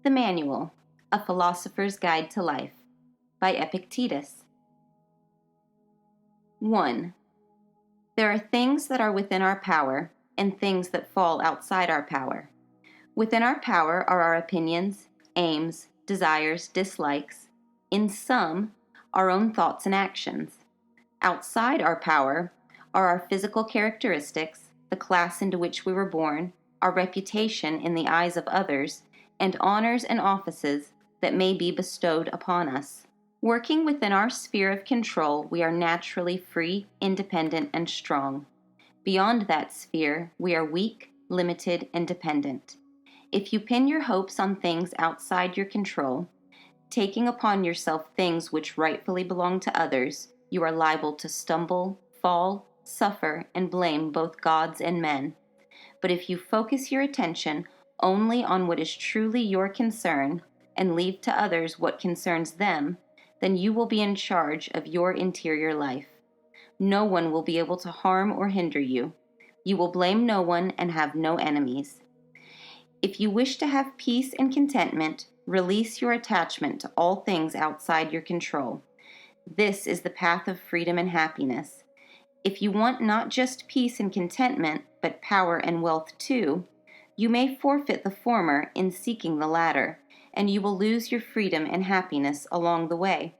The Manual, A Philosopher's Guide to Life, by Epictetus. 1. There are things that are within our power, and things that fall outside our power. Within our power are our opinions, aims, desires, dislikes, in some, our own thoughts and actions. Outside our power are our physical characteristics, the class into which we were born, our reputation in the eyes of others, and honors and offices that may be bestowed upon us. Working within our sphere of control, we are naturally free, independent, and strong. Beyond that sphere, we are weak, limited, and dependent. If you pin your hopes on things outside your control, taking upon yourself things which rightfully belong to others, you are liable to stumble, fall, suffer, and blame both gods and men. But if you focus your attention only on what is truly your concern and leave to others what concerns them, then you will be in charge of your interior life. No one will be able to harm or hinder you. You will blame no one and have no enemies. If you wish to have peace and contentment, release your attachment to all things outside your control. This is the path of freedom and happiness. If you want not just peace and contentment, but power and wealth too, you may forfeit the former in seeking the latter, and you will lose your freedom and happiness along the way.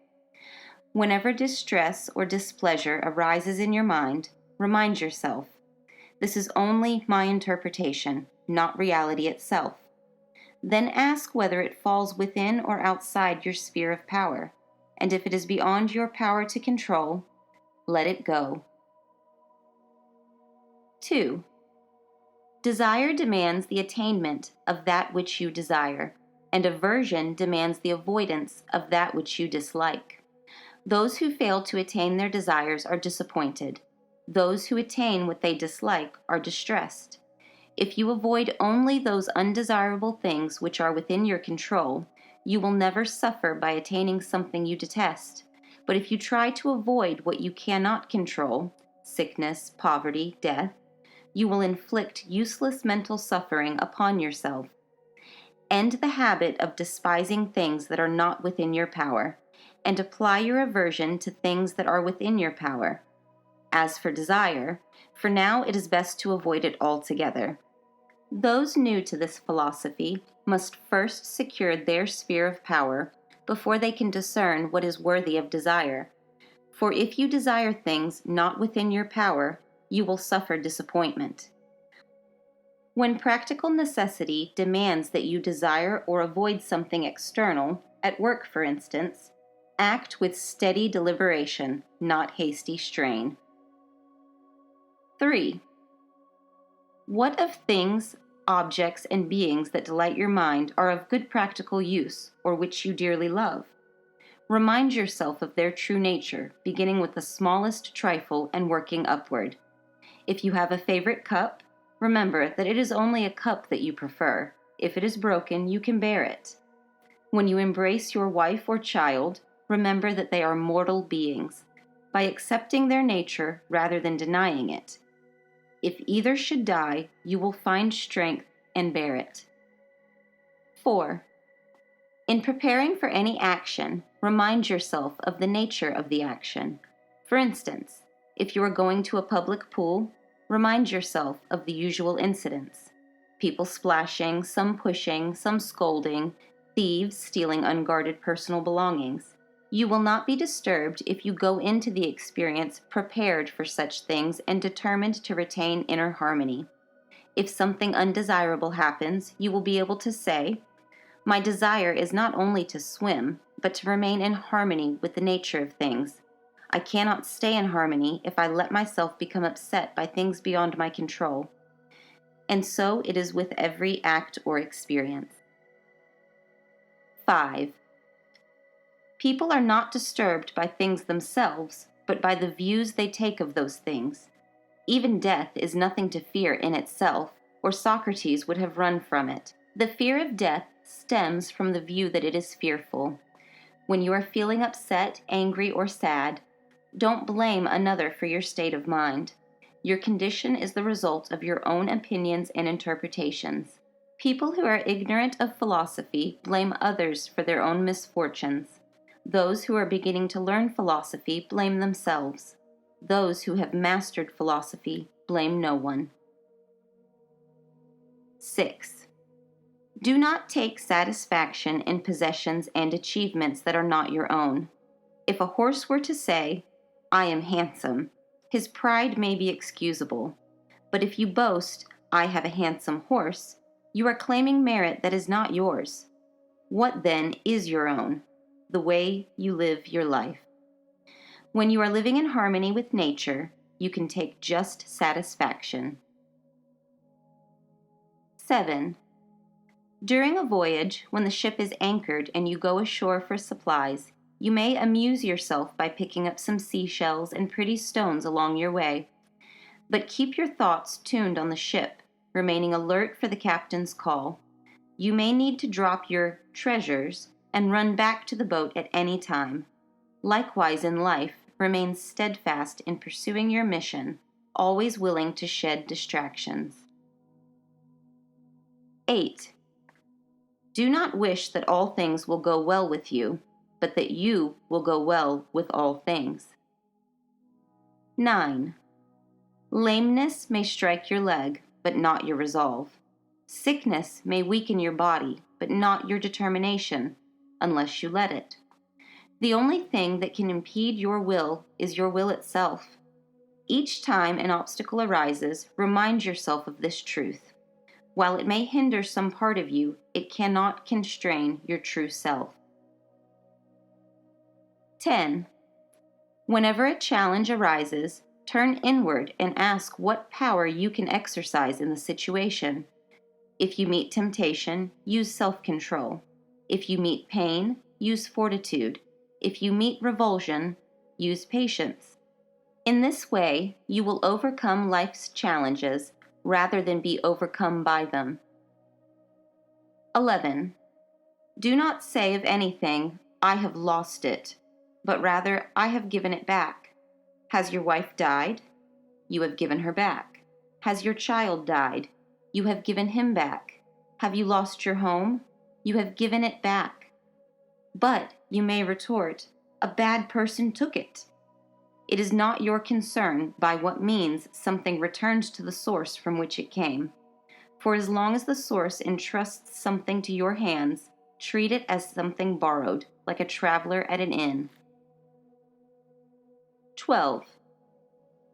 Whenever distress or displeasure arises in your mind, remind yourself, this is only my interpretation, not reality itself. Then ask whether it falls within or outside your sphere of power, and if it is beyond your power to control, let it go. 2. Desire demands the attainment of that which you desire, and aversion demands the avoidance of that which you dislike. Those who fail to attain their desires are disappointed. Those who attain what they dislike are distressed. If you avoid only those undesirable things which are within your control, you will never suffer by attaining something you detest. But if you try to avoid what you cannot control, sickness, poverty, death, you will inflict useless mental suffering upon yourself. End the habit of despising things that are not within your power, and apply your aversion to things that are within your power. As for desire, for now it is best to avoid it altogether. Those new to this philosophy must first secure their sphere of power before they can discern what is worthy of desire. For if you desire things not within your power, you will suffer disappointment. When practical necessity demands that you desire or avoid something external, at work for instance, act with steady deliberation, not hasty strain. 3. What of things, objects, and beings that delight your mind are of good practical use, or which you dearly love? Remind yourself of their true nature, beginning with the smallest trifle and working upward. If you have a favorite cup, remember that it is only a cup that you prefer. If it is broken, you can bear it. When you embrace your wife or child, remember that they are mortal beings, by accepting their nature rather than denying it. If either should die, you will find strength and bear it. 4. In preparing for any action, remind yourself of the nature of the action. For instance, if you are going to a public pool, remind yourself of the usual incidents: people splashing, some pushing, some scolding, thieves stealing unguarded personal belongings. You will not be disturbed if you go into the experience prepared for such things and determined to retain inner harmony. If something undesirable happens, you will be able to say, my desire is not only to swim, but to remain in harmony with the nature of things. I cannot stay in harmony if I let myself become upset by things beyond my control. And so it is with every act or experience. 5. People are not disturbed by things themselves, but by the views they take of those things. Even death is nothing to fear in itself, or Socrates would have run from it. The fear of death stems from the view that it is fearful. When you are feeling upset, angry, or sad, don't blame another for your state of mind. Your condition is the result of your own opinions and interpretations. People who are ignorant of philosophy blame others for their own misfortunes. Those who are beginning to learn philosophy blame themselves. Those who have mastered philosophy blame no one. 6. Do not take satisfaction in possessions and achievements that are not your own. If a horse were to say, "I am handsome," his pride may be excusable. But if you boast, "I have a handsome horse," you are claiming merit that is not yours. What then is your own? The way you live your life. When you are living in harmony with nature, you can take just satisfaction. 7. During a voyage, when the ship is anchored and you go ashore for supplies, you may amuse yourself by picking up some seashells and pretty stones along your way. But keep your thoughts tuned on the ship, remaining alert for the captain's call. You may need to drop your treasures and run back to the boat at any time. Likewise in life, remain steadfast in pursuing your mission, always willing to shed distractions. 8. Do not wish that all things will go well with you, but that you will go well with all things. 9. Lameness may strike your leg, but not your resolve. Sickness may weaken your body, but not your determination, unless you let it. The only thing that can impede your will is your will itself. Each time an obstacle arises, remind yourself of this truth. While it may hinder some part of you, it cannot constrain your true self. 10. Whenever a challenge arises, turn inward and ask what power you can exercise in the situation. If you meet temptation, use self-control. If you meet pain, use fortitude. If you meet revulsion, use patience. In this way, you will overcome life's challenges rather than be overcome by them. 11. Do not say of anything, "I have lost it," but rather, "I have given it back." Has your wife died? You have given her back. Has your child died? You have given him back. Have you lost your home? You have given it back. But, you may retort, a bad person took it. It is not your concern by what means something returns to the source from which it came. For as long as the source entrusts something to your hands, treat it as something borrowed, like a traveler at an inn. 12.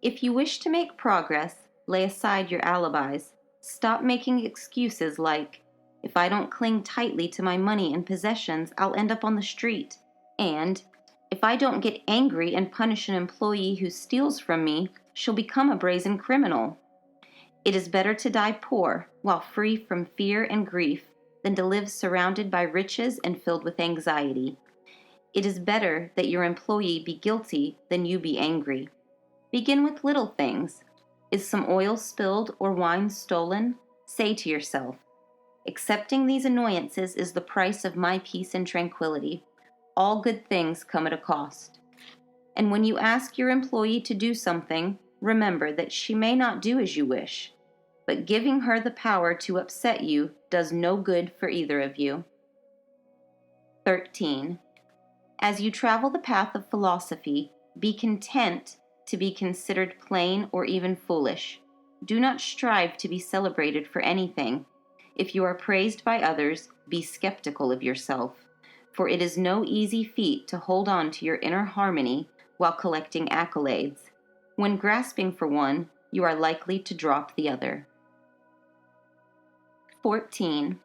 If you wish to make progress, lay aside your alibis. Stop making excuses like, "If I don't cling tightly to my money and possessions, I'll end up on the street," and "If I don't get angry and punish an employee who steals from me, she'll become a brazen criminal." It is better to die poor, while free from fear and grief, than to live surrounded by riches and filled with anxiety. It is better that your employee be guilty than you be angry. Begin with little things. Is some oil spilled or wine stolen? Say to yourself, "Accepting these annoyances is the price of my peace and tranquility. All good things come at a cost." And when you ask your employee to do something, remember that she may not do as you wish, but giving her the power to upset you does no good for either of you. 13. As you travel the path of philosophy, be content to be considered plain or even foolish. Do not strive to be celebrated for anything. If you are praised by others, be skeptical of yourself. For it is no easy feat to hold on to your inner harmony while collecting accolades. When grasping for one, you are likely to drop the other. 14.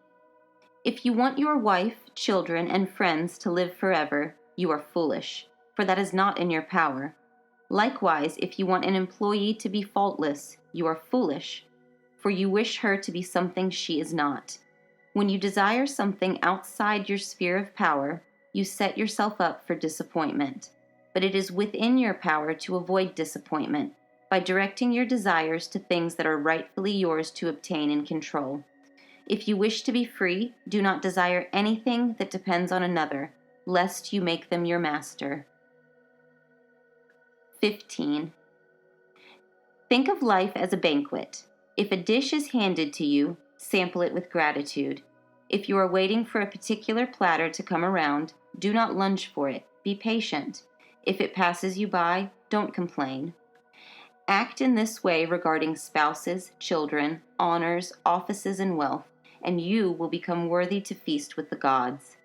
If you want your wife, children, and friends to live forever, you are foolish, for that is not in your power. Likewise, if you want an employee to be faultless, you are foolish, for you wish her to be something she is not. When you desire something outside your sphere of power, you set yourself up for disappointment. But it is within your power to avoid disappointment by directing your desires to things that are rightfully yours to obtain and control. If you wish to be free, do not desire anything that depends on another, lest you make them your master. 15. Think of life as a banquet. If a dish is handed to you, Sample it with gratitude. If you are waiting for a particular platter to come around, do not lunge for it. Be patient. If it passes you by, don't complain. Act in this way regarding spouses, children, honors, offices, and wealth, and you will become worthy to feast with the gods.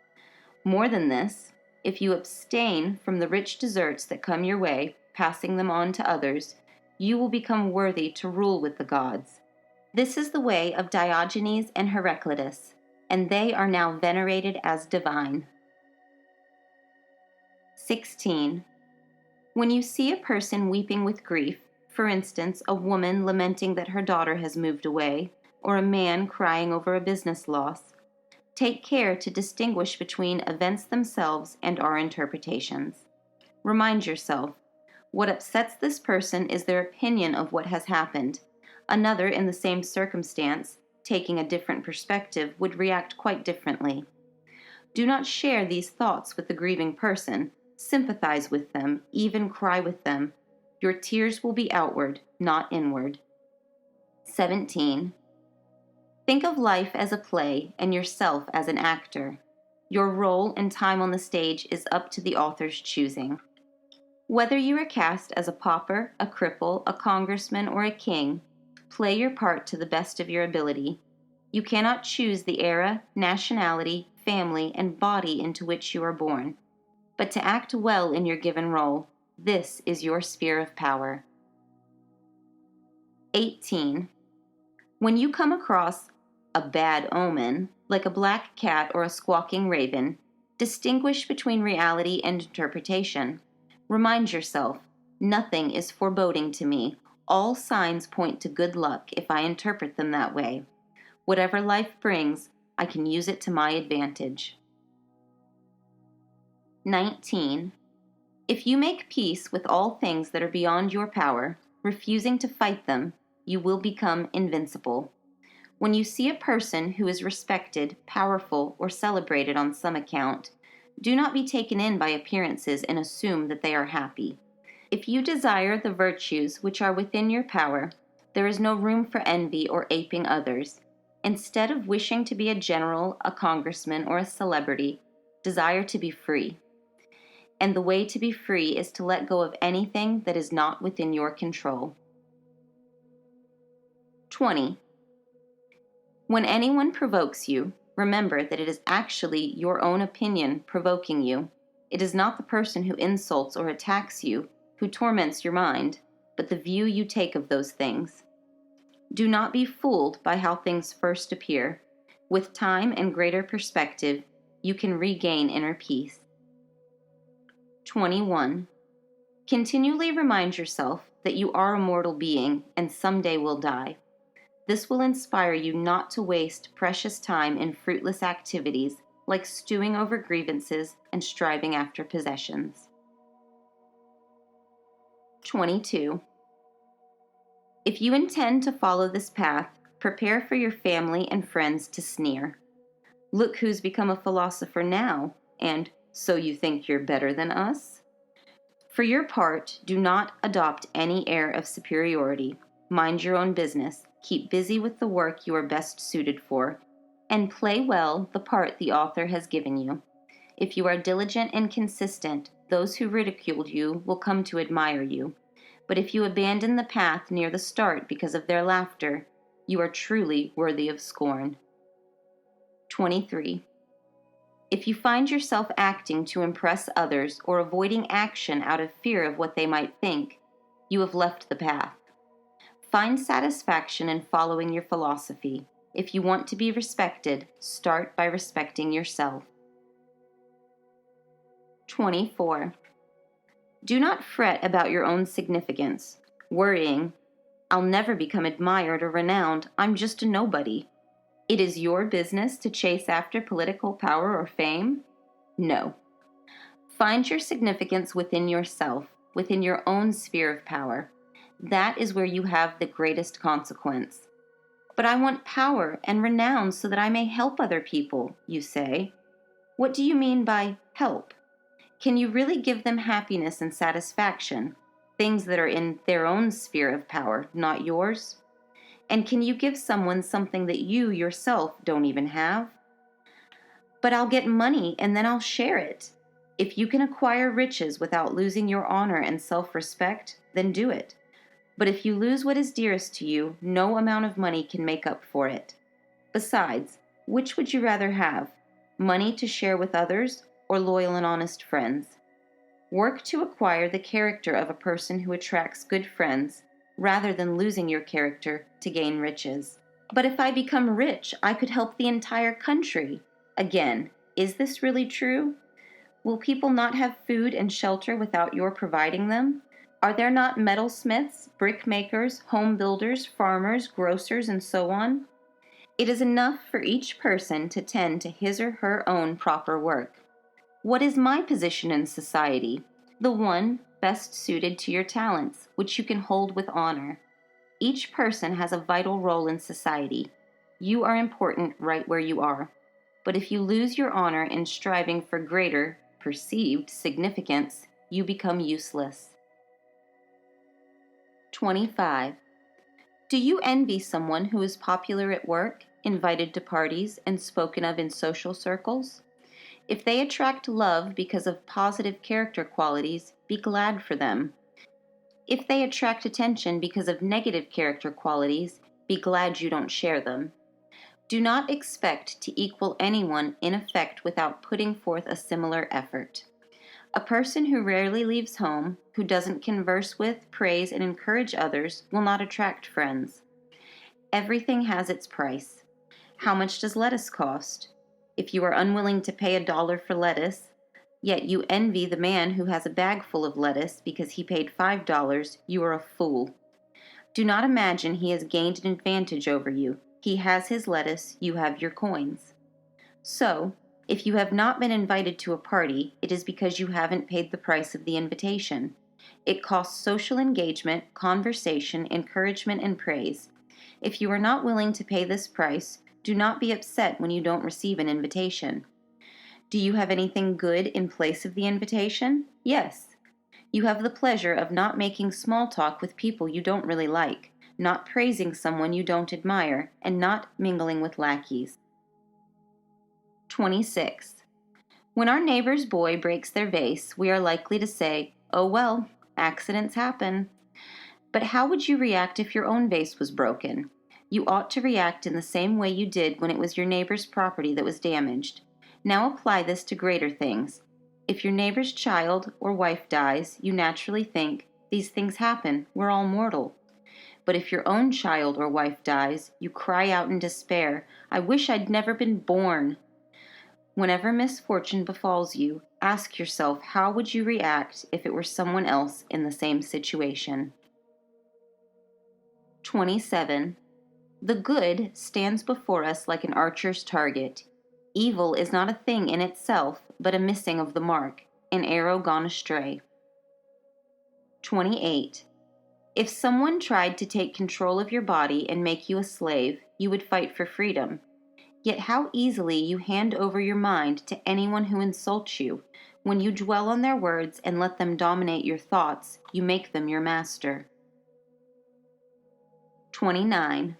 More than this, if you abstain from the rich desserts that come your way, passing them on to others, you will become worthy to rule with the gods. This is the way of Diogenes and Heraclitus, and they are now venerated as divine. 16. When you see a person weeping with grief, for instance, a woman lamenting that her daughter has moved away, or a man crying over a business loss, take care to distinguish between events themselves and our interpretations. Remind yourself, what upsets this person is their opinion of what has happened. Another in the same circumstance, taking a different perspective, would react quite differently. Do not share these thoughts with the grieving person. Sympathize with them, even cry with them. Your tears will be outward, not inward. 17. Think of life as a play and yourself as an actor. Your role and time on the stage is up to the author's choosing. Whether you are cast as a pauper, a cripple, a congressman, or a king, play your part to the best of your ability. You cannot choose the era, nationality, family, and body into which you are born. But to act well in your given role, this is your sphere of power. 18. When you come across a bad omen, like a black cat or a squawking raven, distinguish between reality and interpretation. Remind yourself, nothing is foreboding to me. All signs point to good luck if I interpret them that way. Whatever life brings, I can use it to my advantage. 19. If you make peace with all things that are beyond your power, refusing to fight them, you will become invincible. When you see a person who is respected, powerful, or celebrated on some account, do not be taken in by appearances and assume that they are happy. If you desire the virtues which are within your power, there is no room for envy or aping others. Instead of wishing to be a general, a congressman, or a celebrity, desire to be free. And the way to be free is to let go of anything that is not within your control. 20. When anyone provokes you, remember that it is actually your own opinion provoking you. It is not the person who insults or attacks you who torments your mind, but the view you take of those things. Do not be fooled by how things first appear. With time and greater perspective, you can regain inner peace. 21. Continually remind yourself that you are a mortal being and someday will die. This will inspire you not to waste precious time in fruitless activities like stewing over grievances and striving after possessions. 22. If you intend to follow this path, prepare for your family and friends to sneer. Look who's become a philosopher now, and so you think you're better than us? For your part, do not adopt any air of superiority. Mind your own business. Keep busy with the work you are best suited for, and play well the part the author has given you. If you are diligent and consistent, those who ridiculed you will come to admire you. But if you abandon the path near the start because of their laughter, you are truly worthy of scorn. 23. If you find yourself acting to impress others or avoiding action out of fear of what they might think, you have left the path. Find satisfaction in following your philosophy. If you want to be respected, start by respecting yourself. 24. Do not fret about your own significance, worrying, "I'll never become admired or renowned. I'm just a nobody." It is your business to chase after political power or fame? No. Find your significance within yourself, within your own sphere of power. That is where you have the greatest consequence. But I want power and renown so that I may help other people, you say. What do you mean by help? Can you really give them happiness and satisfaction, things that are in their own sphere of power, not yours? And can you give someone something that you yourself don't even have? But I'll get money and then I'll share it. If you can acquire riches without losing your honor and self-respect, then do it. But if you lose what is dearest to you, no amount of money can make up for it. Besides, which would you rather have? Money to share with others or loyal and honest friends? Work to acquire the character of a person who attracts good friends, rather than losing your character to gain riches. But if I become rich, I could help the entire country. Again, is this really true? Will people not have food and shelter without your providing them? Are there not metalsmiths, brickmakers, home builders, farmers, grocers, and so on? It is enough for each person to tend to his or her own proper work. What is my position in society? The one best suited to your talents, which you can hold with honor. Each person has a vital role in society. You are important right where you are. But if you lose your honor in striving for greater, perceived significance, you become useless. 25. Do you envy someone who is popular at work, invited to parties, and spoken of in social circles? If they attract love because of positive character qualities, be glad for them. If they attract attention because of negative character qualities, be glad you don't share them. Do not expect to equal anyone in effect without putting forth a similar effort. A person who rarely leaves home, who doesn't converse with, praise, and encourage others, will not attract friends. Everything has its price. How much does lettuce cost? If you are unwilling to pay $1 for lettuce, yet you envy the man who has a bag full of lettuce because he paid $5, you are a fool. Do not imagine he has gained an advantage over you. He has his lettuce, you have your coins. So, if you have not been invited to a party, it is because you haven't paid the price of the invitation. It costs social engagement, conversation, encouragement, and praise. If you are not willing to pay this price, do not be upset when you don't receive an invitation. Do you have anything good in place of the invitation? Yes. You have the pleasure of not making small talk with people you don't really like, not praising someone you don't admire, and not mingling with lackeys. 26. When our neighbor's boy breaks their vase, we are likely to say, "Oh well, accidents happen." But how would you react if your own vase was broken? You ought to react in the same way you did when it was your neighbor's property that was damaged. Now apply this to greater things. If your neighbor's child or wife dies, you naturally think, "These things happen, we're all mortal." But if your own child or wife dies, you cry out in despair, "I wish I'd never been born." Whenever misfortune befalls you, ask yourself how would you react if it were someone else in the same situation. 27. The good stands before us like an archer's target. Evil is not a thing in itself, but a missing of the mark, an arrow gone astray. 28. If someone tried to take control of your body and make you a slave, you would fight for freedom. Yet how easily you hand over your mind to anyone who insults you. When you dwell on their words and let them dominate your thoughts, you make them your master. 29.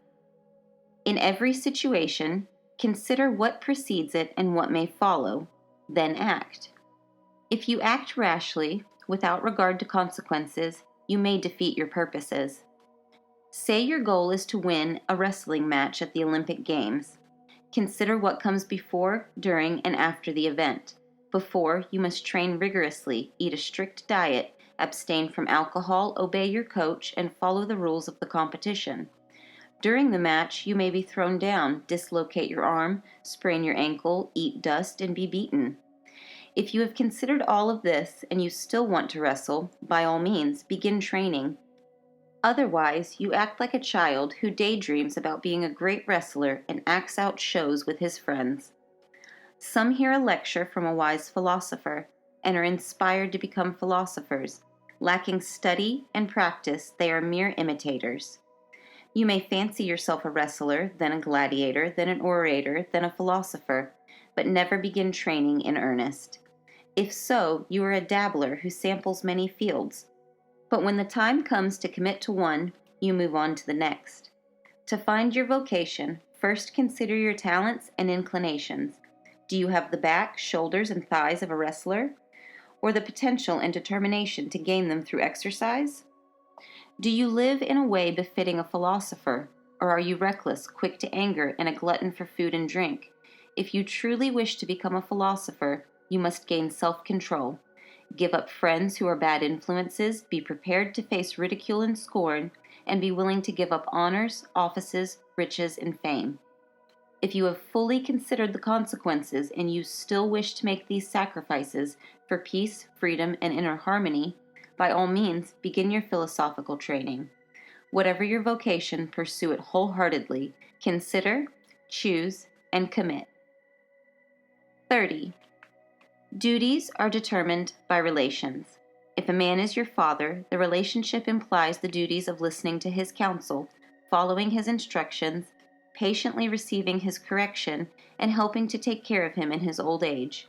In every situation, consider what precedes it and what may follow, then act. If you act rashly, without regard to consequences, you may defeat your purposes. Say your goal is to win a wrestling match at the Olympic Games. Consider what comes before, during, and after the event. Before, you must train rigorously, eat a strict diet, abstain from alcohol, obey your coach, and follow the rules of the competition. During the match, you may be thrown down, dislocate your arm, sprain your ankle, eat dust, and be beaten. If you have considered all of this and you still want to wrestle, by all means, begin training. Otherwise, you act like a child who daydreams about being a great wrestler and acts out shows with his friends. Some hear a lecture from a wise philosopher and are inspired to become philosophers. Lacking study and practice, they are mere imitators. You may fancy yourself a wrestler, then a gladiator, then an orator, then a philosopher, but never begin training in earnest. If so, you are a dabbler who samples many fields. But when the time comes to commit to one, you move on to the next. To find your vocation, first consider your talents and inclinations. Do you have the back, shoulders, and thighs of a wrestler, or the potential and determination to gain them through exercise? Do you live in a way befitting a philosopher, or are you reckless, quick to anger, and a glutton for food and drink? If you truly wish to become a philosopher, you must gain self-control. Give up friends who are bad influences, be prepared to face ridicule and scorn, and be willing to give up honors, offices, riches, and fame. If you have fully considered the consequences and you still wish to make these sacrifices for peace, freedom, and inner harmony, by all means, begin your philosophical training. Whatever your vocation, pursue it wholeheartedly. Consider, choose, and commit. 30. Duties are determined by relations. If a man is your father, the relationship implies the duties of listening to his counsel, following his instructions, patiently receiving his correction, and helping to take care of him in his old age.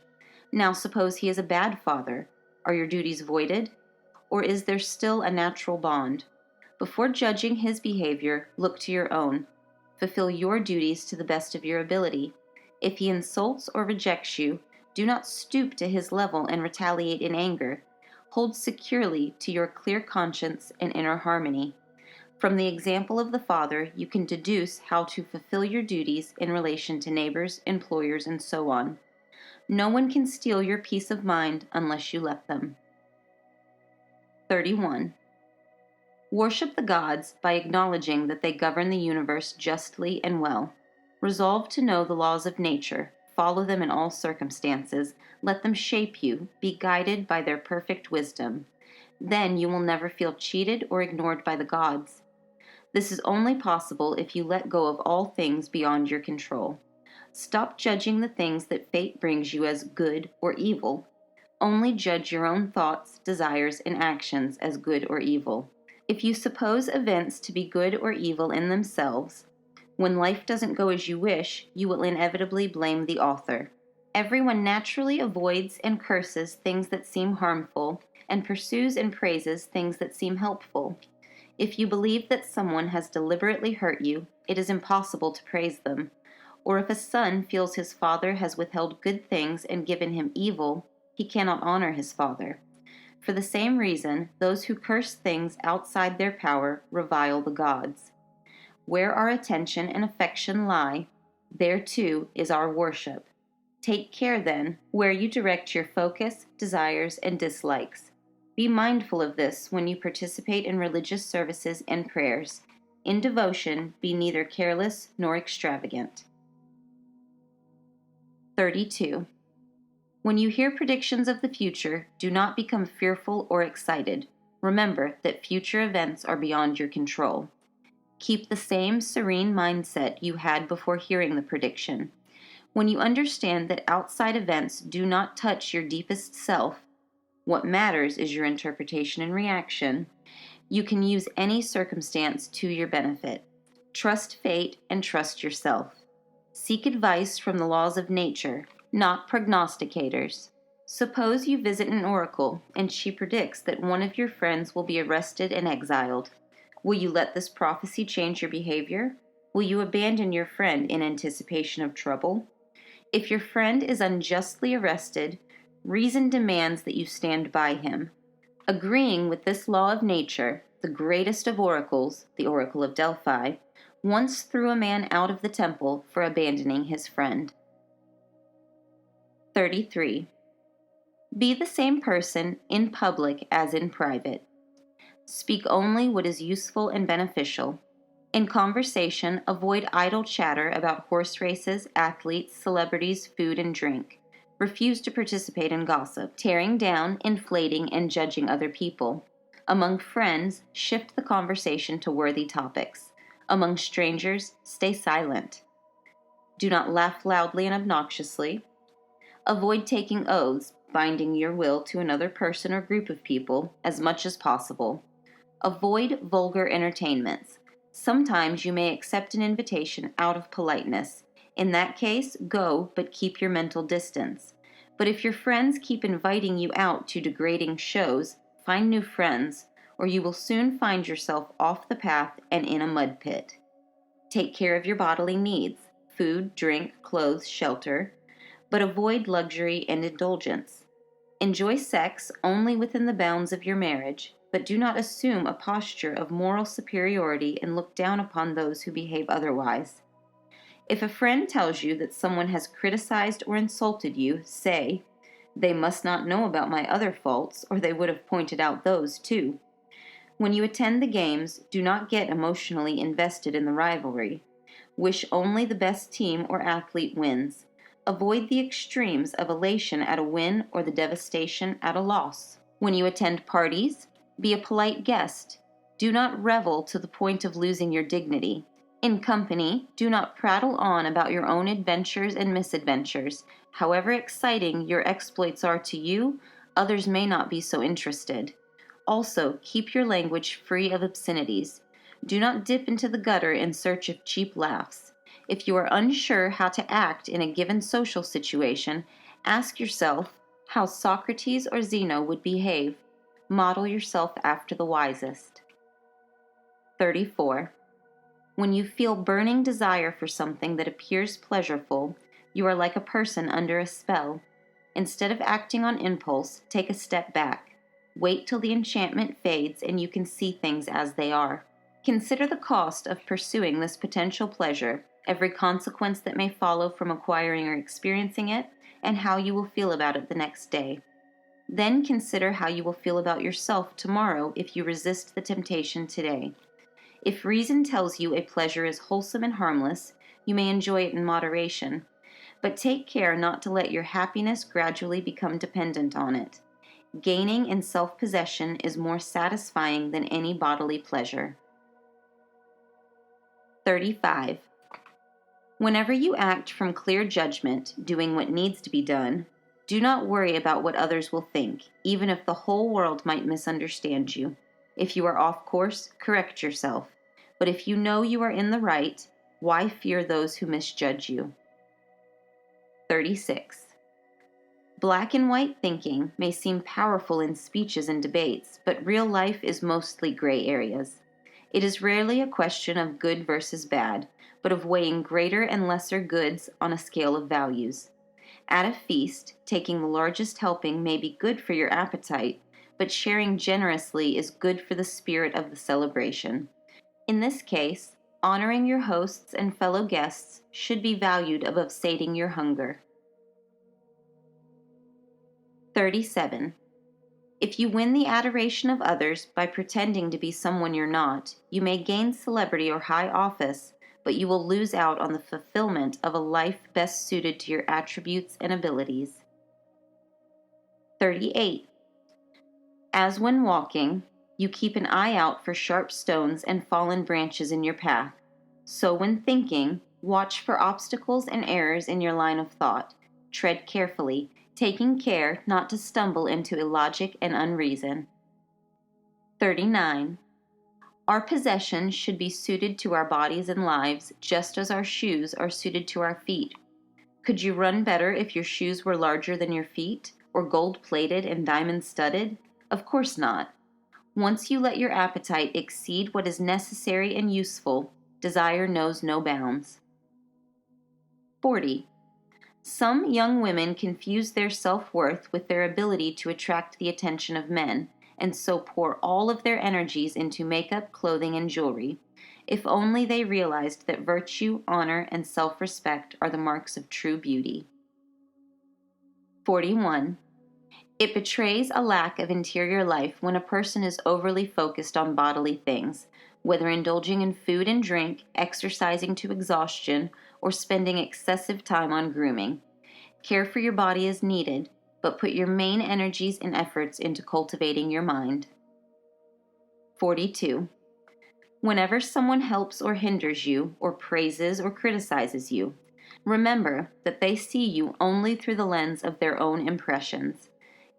Now suppose he is a bad father. Are your duties voided? Or is there still a natural bond? Before judging his behavior, look to your own. Fulfill your duties to the best of your ability. If he insults or rejects you, do not stoop to his level and retaliate in anger. Hold securely to your clear conscience and inner harmony. From the example of the father, you can deduce how to fulfill your duties in relation to neighbors, employers, and so on. No one can steal your peace of mind unless you let them. 31. Worship the gods by acknowledging that they govern the universe justly and well. Resolve to know the laws of nature, follow them in all circumstances, let them shape you, be guided by their perfect wisdom. Then you will never feel cheated or ignored by the gods. This is only possible if you let go of all things beyond your control. Stop judging the things that fate brings you as good or evil. Only judge your own thoughts, desires, and actions as good or evil. If you suppose events to be good or evil in themselves, when life doesn't go as you wish, you will inevitably blame the author. Everyone naturally avoids and curses things that seem harmful and pursues and praises things that seem helpful. If you believe that someone has deliberately hurt you, it is impossible to praise them. Or if a son feels his father has withheld good things and given him evil, he cannot honor his father. For the same reason, those who curse things outside their power revile the gods. Where our attention and affection lie, there too is our worship. Take care, then, where you direct your focus, desires, and dislikes. Be mindful of this when you participate in religious services and prayers. In devotion, be neither careless nor extravagant. 32. When you hear predictions of the future, do not become fearful or excited. Remember that future events are beyond your control. Keep the same serene mindset you had before hearing the prediction. When you understand that outside events do not touch your deepest self, what matters is your interpretation and reaction, you can use any circumstance to your benefit. Trust fate and trust yourself. Seek advice from the laws of nature, not prognosticators. Suppose you visit an oracle, and she predicts that one of your friends will be arrested and exiled. Will you let this prophecy change your behavior? Will you abandon your friend in anticipation of trouble? If your friend is unjustly arrested, reason demands that you stand by him. Agreeing with this law of nature, the greatest of oracles, the Oracle of Delphi, once threw a man out of the temple for abandoning his friend. 33. Be the same person in public as in private. Speak only what is useful and beneficial. In conversation, avoid idle chatter about horse races, athletes, celebrities, food, and drink. Refuse to participate in gossip, tearing down, inflating, and judging other people. Among friends, shift the conversation to worthy topics. Among strangers, stay silent. Do not laugh loudly and obnoxiously. Avoid taking oaths, binding your will to another person or group of people, as much as possible. Avoid vulgar entertainments. Sometimes you may accept an invitation out of politeness. In that case, go, but keep your mental distance. But if your friends keep inviting you out to degrading shows, find new friends, or you will soon find yourself off the path and in a mud pit. Take care of your bodily needs, food, drink, clothes, shelter, but avoid luxury and indulgence. Enjoy sex only within the bounds of your marriage, but do not assume a posture of moral superiority and look down upon those who behave otherwise. If a friend tells you that someone has criticized or insulted you, say, "They must not know about my other faults, or they would have pointed out those too." When you attend the games, do not get emotionally invested in the rivalry. Wish only the best team or athlete wins. Avoid the extremes of elation at a win or the devastation at a loss. When you attend parties, be a polite guest. Do not revel to the point of losing your dignity. In company, do not prattle on about your own adventures and misadventures. However exciting your exploits are to you, others may not be so interested. Also, keep your language free of obscenities. Do not dip into the gutter in search of cheap laughs. If you are unsure how to act in a given social situation, ask yourself how Socrates or Zeno would behave. Model yourself after the wisest. 34. When you feel burning desire for something that appears pleasurable, you are like a person under a spell. Instead of acting on impulse, take a step back. Wait till the enchantment fades and you can see things as they are. Consider the cost of pursuing this potential pleasure, every consequence that may follow from acquiring or experiencing it, and how you will feel about it the next day. Then consider how you will feel about yourself tomorrow if you resist the temptation today. If reason tells you a pleasure is wholesome and harmless, you may enjoy it in moderation, but take care not to let your happiness gradually become dependent on it. Gaining in self-possession is more satisfying than any bodily pleasure. 35. Whenever you act from clear judgment, doing what needs to be done, do not worry about what others will think, even if the whole world might misunderstand you. If you are off course, correct yourself. But if you know you are in the right, why fear those who misjudge you? 36. Black and white thinking may seem powerful in speeches and debates, but real life is mostly gray areas. It is rarely a question of good versus bad, but of weighing greater and lesser goods on a scale of values. At a feast, taking the largest helping may be good for your appetite, but sharing generously is good for the spirit of the celebration. In this case, honoring your hosts and fellow guests should be valued above sating your hunger. 37. If you win the adoration of others by pretending to be someone you're not, you may gain celebrity or high office, but you will lose out on the fulfillment of a life best suited to your attributes and abilities. 38. As when walking, you keep an eye out for sharp stones and fallen branches in your path. So when thinking, watch for obstacles and errors in your line of thought. Tread carefully, taking care not to stumble into illogic and unreason. 39. Our possessions should be suited to our bodies and lives, just as our shoes are suited to our feet. Could you run better if your shoes were larger than your feet, or gold-plated and diamond-studded? Of course not. Once you let your appetite exceed what is necessary and useful, desire knows no bounds. 40. Some young women confuse their self-worth with their ability to attract the attention of men, and so pour all of their energies into makeup, clothing, and jewelry. If only they realized that virtue, honor, and self-respect are the marks of true beauty. 41. It betrays a lack of interior life when a person is overly focused on bodily things, whether indulging in food and drink, exercising to exhaustion, or spending excessive time on grooming. Care for your body is needed, but put your main energies and efforts into cultivating your mind. 42. Whenever someone helps or hinders you, or praises or criticizes you, remember that they see you only through the lens of their own impressions.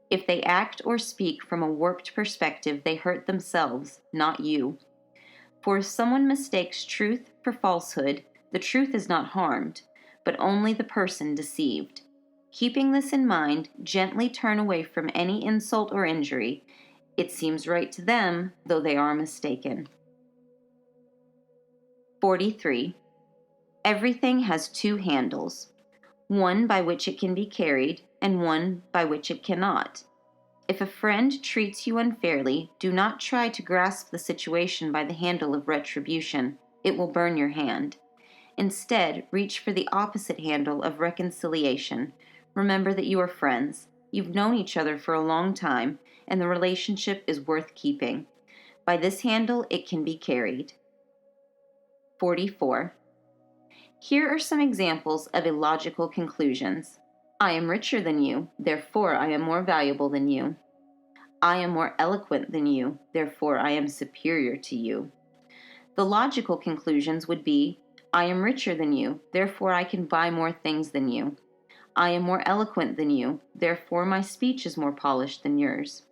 If they act or speak from a warped perspective, they hurt themselves, not you. For if someone mistakes truth for falsehood, the truth is not harmed, but only the person deceived. Keeping this in mind, gently turn away from any insult or injury. It seems right to them, though they are mistaken. 43. Everything has two handles, one by which it can be carried and one by which it cannot. If a friend treats you unfairly, do not try to grasp the situation by the handle of retribution. It will burn your hand. Instead, reach for the opposite handle of reconciliation. Remember that you are friends. You've known each other for a long time, and the relationship is worth keeping. By this handle, it can be carried. 44. Here are some examples of illogical conclusions. I am richer than you, therefore I am more valuable than you. I am more eloquent than you, therefore I am superior to you. The logical conclusions would be, I am richer than you, therefore I can buy more things than you. I am more eloquent than you, therefore my speech is more polished than yours.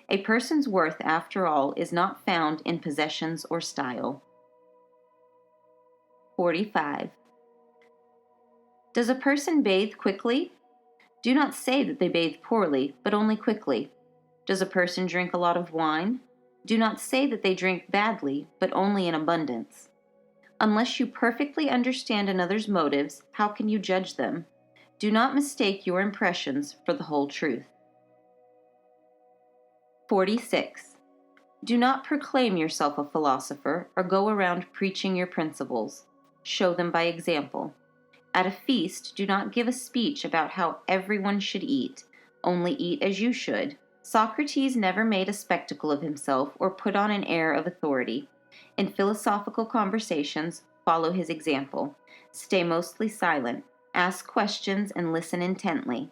A person's worth, after all, is not found in possessions or style. 45. Does a person bathe quickly? Do not say that they bathe poorly, but only quickly. Does a person drink a lot of wine? Do not say that they drink badly, but only in abundance. Unless you perfectly understand another's motives, how can you judge them? Do not mistake your impressions for the whole truth. 46. Do not proclaim yourself a philosopher or go around preaching your principles. Show them by example. At a feast, do not give a speech about how everyone should eat. Only eat as you should. Socrates never made a spectacle of himself or put on an air of authority. In philosophical conversations, follow his example. Stay mostly silent. Ask questions and listen intently.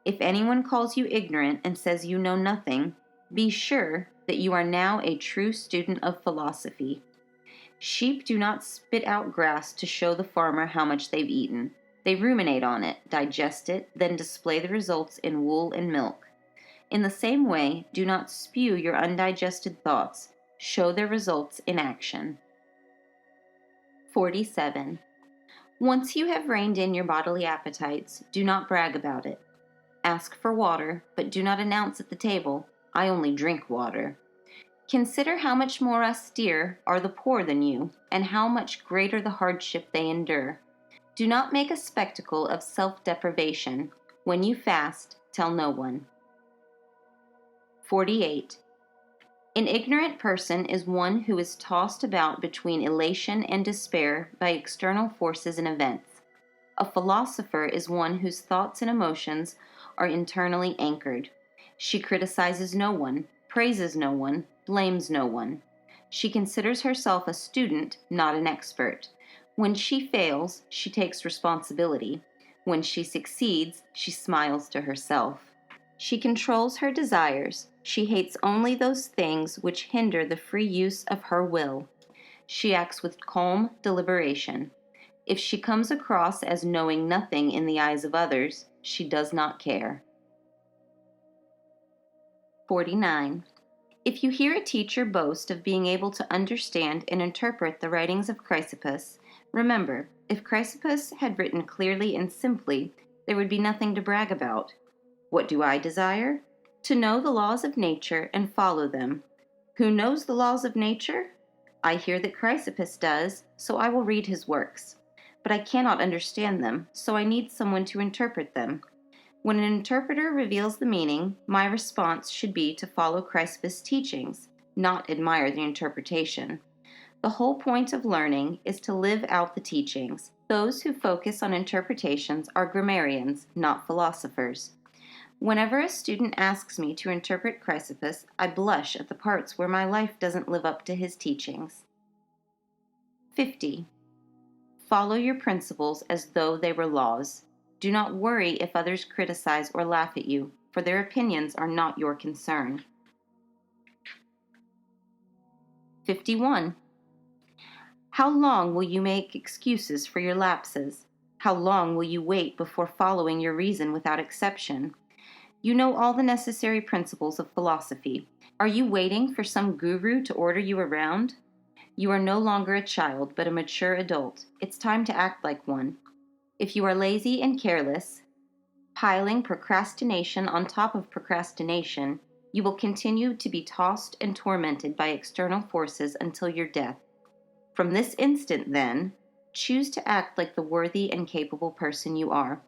If anyone calls you ignorant and says you know nothing, be sure that you are now a true student of philosophy. Sheep do not spit out grass to show the farmer how much they've eaten. They ruminate on it, digest it, then display the results in wool and milk. In the same way, do not spew your undigested thoughts. Show their results in action. 47. Once you have reined in your bodily appetites, do not brag about it. Ask for water, but do not announce at the table, I only drink water. Consider how much more austere are the poor than you, and how much greater the hardship they endure. Do not make a spectacle of self-deprivation. When you fast, tell no one. 48. An ignorant person is one who is tossed about between elation and despair by external forces and events. A philosopher is one whose thoughts and emotions are internally anchored. She criticizes no one, praises no one, blames no one. She considers herself a student, not an expert. When she fails, she takes responsibility. When she succeeds, she smiles to herself. She controls her desires. She hates only those things which hinder the free use of her will. She acts with calm deliberation. If she comes across as knowing nothing in the eyes of others, she does not care. 49. If you hear a teacher boast of being able to understand and interpret the writings of Chrysippus, remember, if Chrysippus had written clearly and simply, there would be nothing to brag about. What do I desire? To know the laws of nature and follow them. Who knows the laws of nature? I hear that Chrysippus does, so I will read his works. But I cannot understand them, so I need someone to interpret them. When an interpreter reveals the meaning, my response should be to follow Chrysippus' teachings, not admire the interpretation. The whole point of learning is to live out the teachings. Those who focus on interpretations are grammarians, not philosophers. Whenever a student asks me to interpret Chrysippus, I blush at the parts where my life doesn't live up to his teachings. 50. Follow your principles as though they were laws. Do not worry if others criticize or laugh at you, for their opinions are not your concern. 51. How long will you make excuses for your lapses? How long will you wait before following your reason without exception? You know all the necessary principles of philosophy. Are you waiting for some guru to order you around? You are no longer a child, but a mature adult. It's time to act like one. If you are lazy and careless, piling procrastination on top of procrastination, you will continue to be tossed and tormented by external forces until your death. From this instant, then, choose to act like the worthy and capable person you are.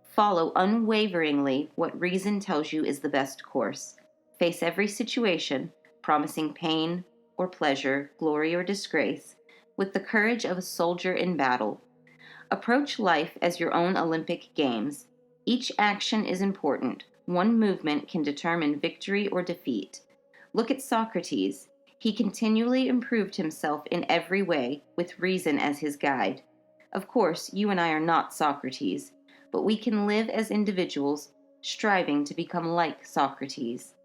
Follow unwaveringly what reason tells you is the best course. Face every situation, promising pain or pleasure, glory or disgrace, with the courage of a soldier in battle. Approach life as your own Olympic Games. Each action is important. One movement can determine victory or defeat. Look at Socrates. He continually improved himself in every way, with reason as his guide. Of course, you and I are not Socrates, but we can live as individuals, striving to become like Socrates.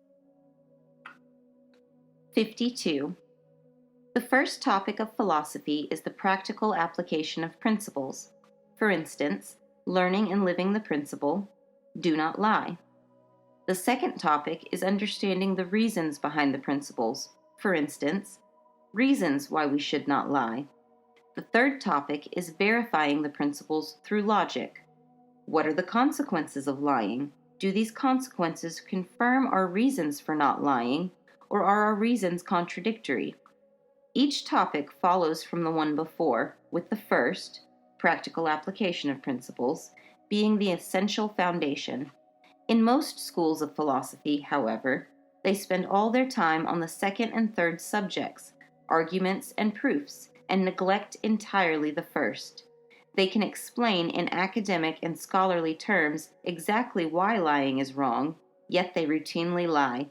52. The first topic of philosophy is the practical application of principles. For instance, learning and living the principle, do not lie. The second topic is understanding the reasons behind the principles. For instance, reasons why we should not lie. The third topic is verifying the principles through logic. What are the consequences of lying? Do these consequences confirm our reasons for not lying, or are our reasons contradictory? Each topic follows from the one before, with the first, practical application of principles, being the essential foundation. In most schools of philosophy, however, they spend all their time on the second and third subjects, arguments and proofs, and neglect entirely the first. They can explain in academic and scholarly terms exactly why lying is wrong, yet they routinely lie.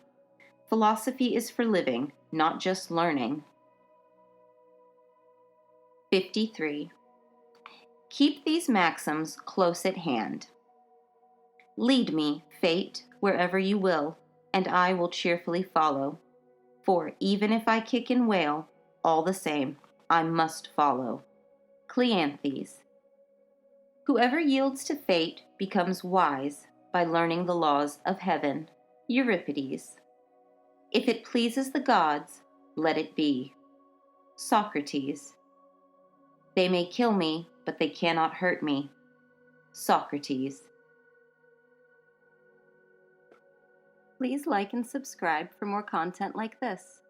Philosophy is for living, not just learning. 53. Keep these maxims close at hand. Lead me, fate, wherever you will, and I will cheerfully follow. For even if I kick and wail, all the same, I must follow. Cleanthes. Whoever yields to fate becomes wise by learning the laws of heaven. Euripides. If it pleases the gods, let it be. Socrates. They may kill me, but they cannot hurt me. Socrates. Please like and subscribe for more content like this.